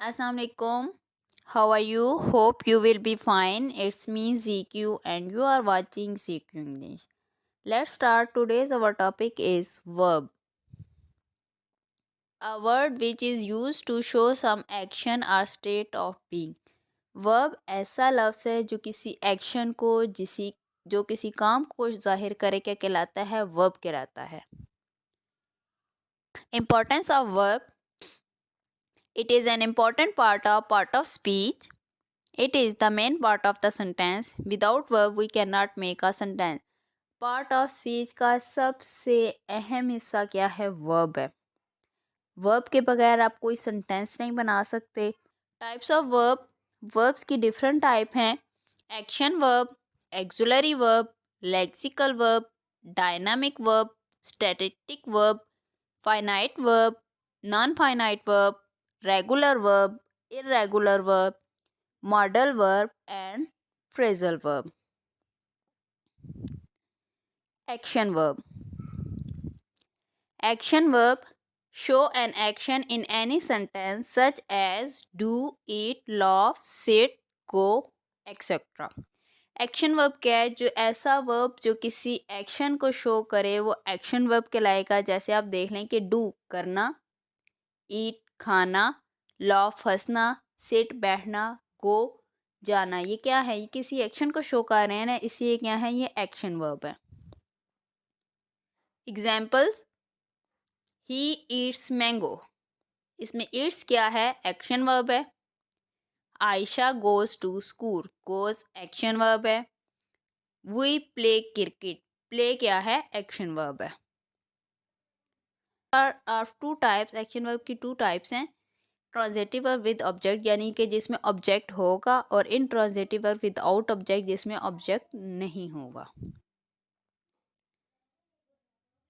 Assalamu alaikum. How are you? Hope you will be fine. It's me ZQ and you are watching ZQ English. Let's start. Today's our topic is verb. A word which is used to show some action or state of being. Verb ऐसा लफ्ज़ है जो किसी action को जो किसी काम को जाहिर करे क्या कहलाता है, वर्ब कहलाता है. Importance of verb. It is an important part of speech. It is the main part of the sentence. Without verb we cannot make a sentence. Part of speech का सबसे अहम हिस्सा क्या है? वर्ब है. वर्ब के बगैर आप कोई सेंटेंस नहीं बना सकते. Types of verb. वर्ब्स की डिफरेंट टाइप हैं. Action verb, auxiliary verb, lexical verb, dynamic verb, statistic verb, finite verb, non finite verb, regular verb, irregular verb, modal verb and phrasal verb. Action verb. Action verb show an action in any sentence such as do, eat, laugh, sit, go, etc. Action verb क्या है? जो ऐसा verb जो किसी action को show करे वो action verb कहलाएगा. जैसे आप देख लें कि डू करना, ईट खाना, लाफ हंसना, सिट बैठना, गो जाना. ये क्या है? ये किसी एक्शन को शो कर रहे हैं ना, इसलिए क्या है? ये एक्शन वर्ब है. एग्जाम्पल्स. He eats mango. इसमें ईट्स क्या है? एक्शन वर्ब है. Ayesha goes to school. Goes action verb है. We play cricket. प्ले क्या है? एक्शन वर्ब है. Are two types. Action verb की टू टाइप्स हैं. ट्रांजिटिव वर्ब विद ऑब्जेक्ट यानी कि जिसमें ऑब्जेक्ट होगा, और इनट्रांजिटिव वर्ब विदाउट ऑब्जेक्ट जिसमें ऑब्जेक्ट नहीं होगा.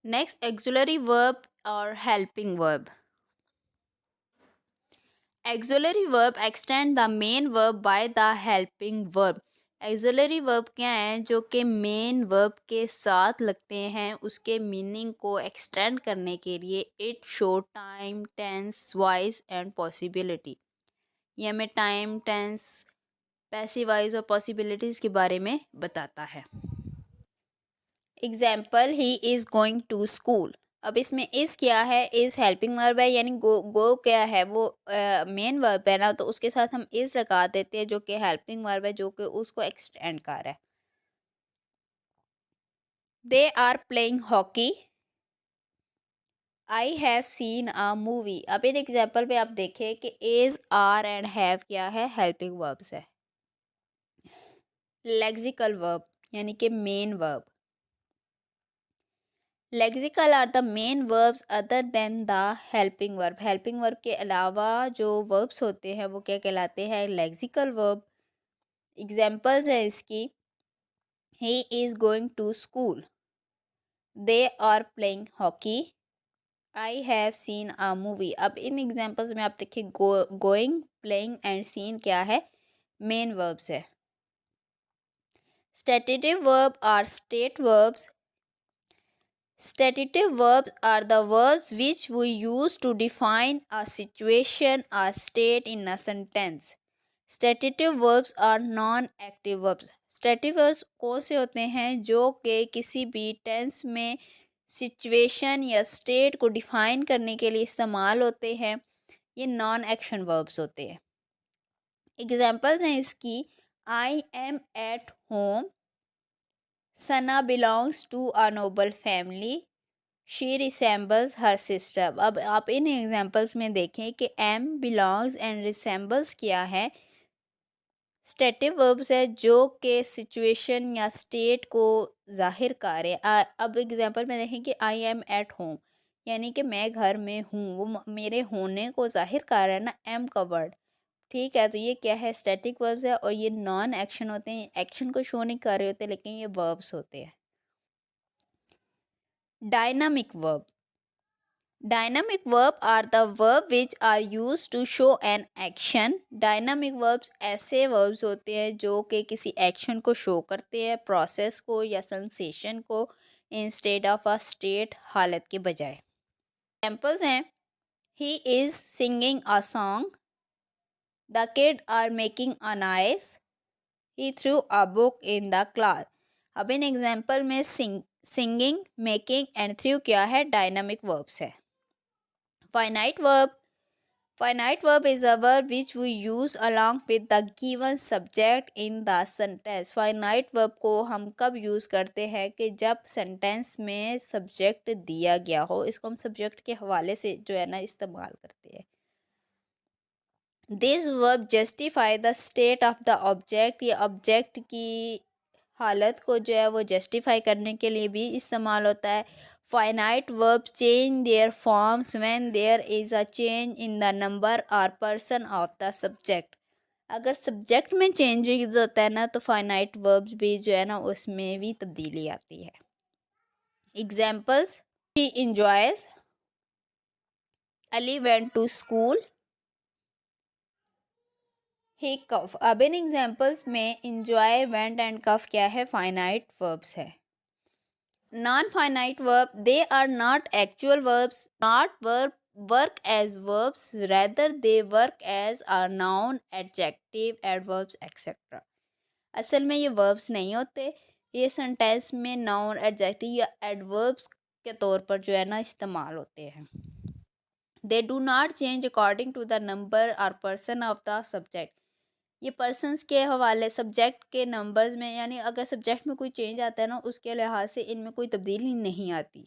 नेक्स्ट, एक्सुलरी वर्ब और helping verb. Auxiliary verb extend the main verb by the helping verb. Auxiliary verb क्या है? जो कि मेन वर्ब के साथ लगते हैं. उसके मीनिंग को एक्सटेंड करने के लिए it show time, tense, voice and possibility. ये हमें टाइम, टेंस, पैसिव वॉइस और पॉसिबिलिटीज़ के बारे में बताता है. Example, he is going to school. अब इसमें इज़ क्या है? इज़ हेल्पिंग वर्ब है, यानी गो क्या है? वो मेन वर्ब है ना, तो उसके साथ हम इज़ लगा देते हैं जो कि हेल्पिंग वर्ब है, जो कि उसको एक्सटेंड कर रहा है. They are playing hockey. I have seen a movie. अब इन एग्जाम्पल पे आप देखें कि इज़, आर एंड हैव क्या है? हेल्पिंग वर्ब्स है. लेक्सिकल वर्ब यानी कि main verb. Lexical are the main verbs other than the helping verb. Helping verb के अलावा जो वर्ब्स होते हैं वो क्या कहलाते हैं? Lexical verb. एग्जाम्पल्स है इसकी. He is going to school. They are playing hockey. I have seen a movie. अब इन एग्जाम्पल्स में आप देखिए गोइंग, प्लेइंग एंड सीन क्या है? मेन वर्ब्स है. Stative verb are state verbs. Stative verbs are the verbs which we use to define a situation or state in a sentence. Stative verbs are non-active verbs. Stative verbs कौन से होते हैं? जो कि किसी भी tense में सिचुएशन या स्टेट को डिफाइन करने के लिए इस्तेमाल होते हैं. ये नॉन एक्शन वर्ब्स होते हैं. एग्जाम्पल्स हैं इसकी. I am at home. Sana belongs to a noble family. She resembles her sister. अब आप इन एग्जाम्पल्स में देखें कि एम, बिलोंग्स एंड रिसेंबल्स क्या है? स्टेटिव वर्ब्स है जो कि सिचुएशन या स्टेट को जाहिर कर रहे हैं. अब एग्जांपल में देखें कि आई एम एट होम, यानी कि मैं घर में हूँ. वो मेरे होने को जाहिर कर रहा है ना, एम का वर्ड. ठीक है, तो ये क्या है? स्टैटिक वर्ब्स है, और ये नॉन एक्शन होते हैं. एक्शन को शो नहीं कर रहे होते, लेकिन ये वर्ब्स होते हैं. Dynamic verb. Dynamic verb are the verb which are used to show an action. Dynamic verbs ऐसे verbs होते हैं जो कि किसी action को show करते हैं, process को या sensation को, instead of a state, हालत के बजाय. Examples हैं. He is singing a song. The kids are making a noise. He threw a book in the class. अब इन एग्जाम्पल में सिंगिंग, मेकिंग एंड थ्रू क्या है, डायनामिक वर्ब्स है. Finite verb. Finite verb is a verb which we use along with the given subject in the sentence. Finite verb को हम कब use करते हैं कि जब सेंटेंस में सब्जेक्ट दिया गया हो. इसको हम सब्जेक्ट के हवाले से जो है ना इस्तेमाल करते हैं. This verb justify the state of the object. ये ऑब्जेक्ट की हालत को जो है वो जस्टिफाई करने के लिए भी इस्तेमाल होता है. Finite verbs change their forms when there is a change in the number और पर्सन ऑफ द सब्जेक्ट. अगर सब्जेक्ट में चेंजेस होता है ना तो फाइनाइट वर्ब्स भी जो है ना उसमें भी तब्दीली आती है. Examples. He enjoys. Ali went to school. He cough. अब इन एग्जाम्पल्स में इंजॉय, वेंट एंड कफ क्या है, फाइनाइट वर्ब्स है. Non-finite verb, they are not actual verbs, not work as verbs, rather they work as a noun, adjective, adverbs, etc. असल में ये verbs नहीं होते, ये सेंटेंस में noun, adjective या adverbs के तौर पर जो है ना इस्तेमाल होते हैं. They do not change according to the number or person of the subject. ये पर्सनस के हवाले सब्जेक्ट के नंबर्स में, यानी अगर सब्जेक्ट में कोई चेंज आता है ना उसके लिहाज से इनमें कोई तब्दीली नहीं आती.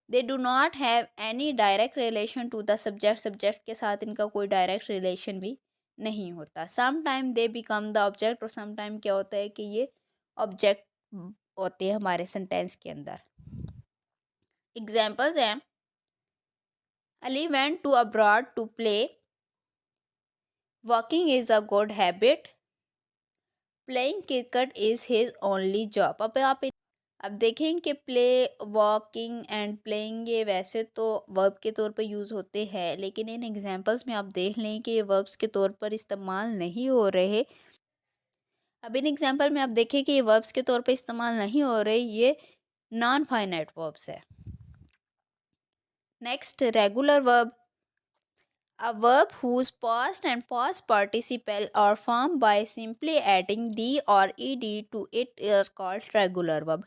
They do not have any direct relation to the subject. Subject के साथ इनका कोई डायरेक्ट रिलेशन भी नहीं होता. Some time they become the object, और सम टाइम क्या होता है कि ये ऑब्जेक्ट होते हैं हमारे सेंटेंस के अंदर. एग्जाम्पल्स हैं. Ali went to abroad to play. Walking is a good habit. Playing cricket is his only job. अब देखें कि प्ले, वॉकिंग एंड प्लेइंग ये वैसे तो वर्ब के तौर पर यूज़ होते हैं, लेकिन इन एग्जांपल्स में आप देख लें कि ये वर्ब्स के तौर पर इस्तेमाल नहीं हो रहे. अब इन एग्जांपल में आप देखें कि ये वर्ब्स के तौर पर इस्तेमाल नहीं हो रहे, ये नॉन फाइनाइट वर्ब्स है. Next, regular verb. A verb whose past and past participle are formed by simply adding d or ed to it is called regular verb.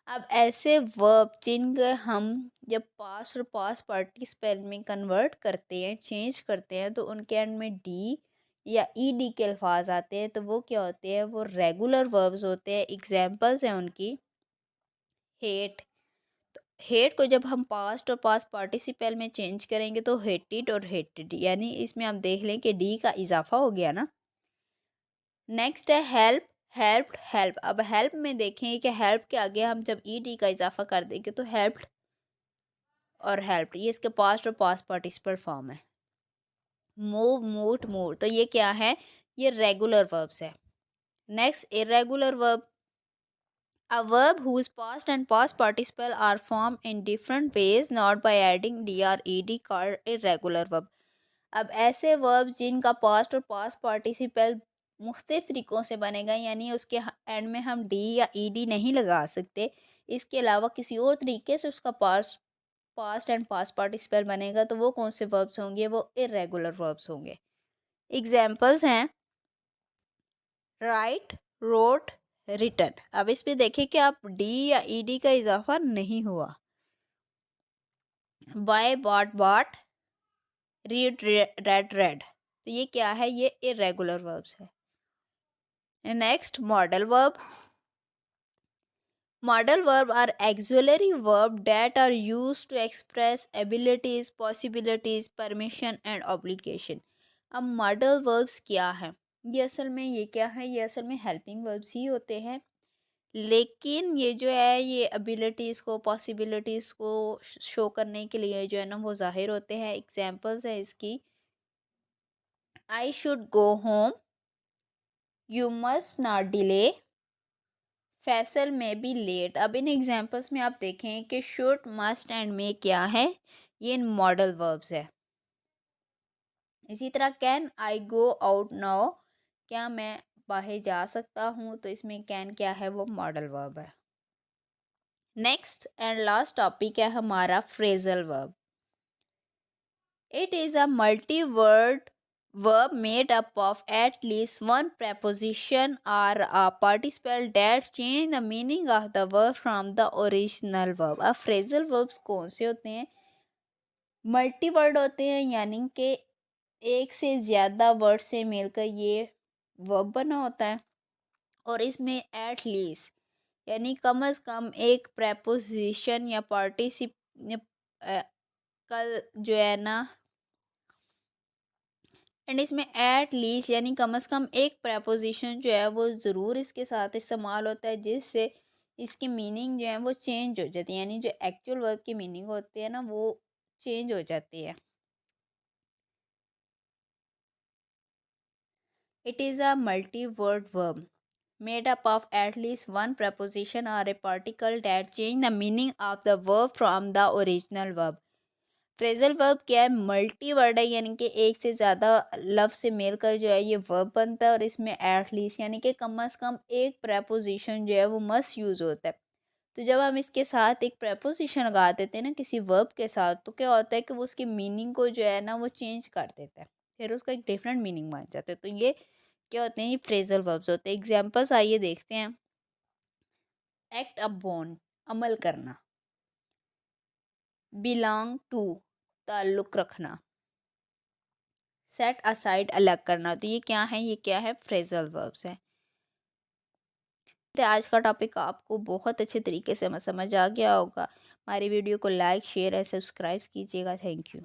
अब ऐसे वर्ब जिनके हम जब पास्ट और पास्ट पार्टिसिपल में convert करते हैं, चेंज करते हैं, तो उनके एंड में डी या ई डी के अल्फाज आते हैं, तो वो क्या होते हैं, वो रेगुलर वर्ब्स होते हैं. एग्जाम्पल्स हैं उनकी. हेट. हेट को जब हम पास्ट और पास्ट पार्टिसिपल में चेंज करेंगे तो हेटेड और हेटेड, यानी इसमें आप देख लें कि डी का इजाफा हो गया ना. नेक्स्ट है हेल्प. Helped, help. अब हेल्प में देखें कि हेल्प के आगे हम जब ई डी का इजाफा कर देंगे तो हेल्प्ड और हेल्प्ड ये इसके पास्ट और पास्ट पार्टिसिपल फॉर्म है. मूव, मूव्ड, मूव, तो ये क्या है, ये रेगुलर वर्ब्स है. Next, irregular verb. A verb whose past and past participle are formed in different ways, not by adding d or ed, called irregular verb. अब ऐसे verbs जिनका past और past participle मुख्तलिफ तरीक़ों से बनेगा, यानी उसके एंड में हम डी या ईडी नहीं लगा सकते, इसके अलावा किसी और तरीके से उसका पास्ट एंड पास्ट पार्टिसिपल बनेगा, तो वो कौन से वर्ब्स होंगे, वो इरेगुलर वर्ब्स होंगे. एग्जाम्पल्स हैं. Write, wrote, written. अब इस पे देखें कि आप डी या ईडी का इजाफा नहीं हुआ. Buy, bought, bought. Read, read, read, तो ये क्या है, ये इरेगुलर वर्ब्स है. Next, modal verb. Modal verb are auxiliary verb that are used to express abilities, possibilities, permission and obligation. अब मॉडल वर्ब्स क्या है, ये असल में ये क्या है, ये असल में हेल्पिंग वर्ब्स ही होते हैं, लेकिन ये जो है ये एबिलिटीज़ को, पॉसिबिलिटीज़ को शो करने के लिए जो है ना वो ज़ाहिर होते हैं. एग्जांपल्स है इसकी. I should go home. You must not delay. Faisal में बी लेट. अब इन एग्जांपल्स में आप देखें कि शुड, मस्ट एंड मे क्या है, ये मॉडल वर्ब्स है. इसी तरह can I go out now, क्या मैं बाहर जा सकता हूँ, तो इसमें कैन क्या है, वो मॉडल वर्ब है. नेक्स्ट एंड लास्ट टॉपिक है हमारा phrasal verb. It is a multi word verb made up of at least one preposition or a participle that change the meaning of the verb from the original verb. अब phrasal verbs कौन से होते हैं? Multi word होते हैं, यानी कि एक से ज़्यादा वर्ड से मिलकर ये वर्ब बना होता है। और इसमें एट लीस्ट यानी कम अज़ कम एक प्रेपोजिशन या पार्टिसिप कल जो है ना, एंड इसमें एट लीस्ट यानी कम से कम एक प्रेपोजिशन जो है वो ज़रूर इसके साथ इस्तेमाल होता है, जिससे इसकी मीनिंग जो है वो चेंज हो जाती है, यानी जो एक्चुअल वर्ब की मीनिंग होती है ना वो चेंज हो जाती है। It is a multi word verb made up of at least one preposition or a particle that change the meaning of the verb from the original verb. Phrasal verb क्या है? Multi word है, यानी कि एक से ज़्यादा लफ्ज़ से मिलकर जो है ये वर्ब बनता है, और इसमें एट लीस्ट यानी कि कम से कम एक प्रेपोजिशन जो है वो मस्ट यूज़ होता है। तो जब हम इसके साथ एक प्रेपोजिशन लगा देते हैं ना किसी वर्ब के साथ, तो क्या होता है कि वो उसकी मीनिंग को जो है ना वो चेंज कर देता है, फिर उसका एक डिफरेंट मीनिंग बन जाता है। तो ये क्या होते हैं? ये फ्रेजल वर्ब्स होते हैं। एग्जाम्पल्स आइए देखते हैं। एक्ट अपॉन अमल करना, बिलोंग टू ताल्लुक़ रखना, सेट असाइड अलग करना। तो ये क्या है? ये क्या है? फ्रेजल वर्ब्स है। तो आज का टॉपिक आपको बहुत अच्छे तरीके से समझ आ गया होगा। हमारी वीडियो को लाइक शेयर और सब्सक्राइब कीजिएगा। Thank you.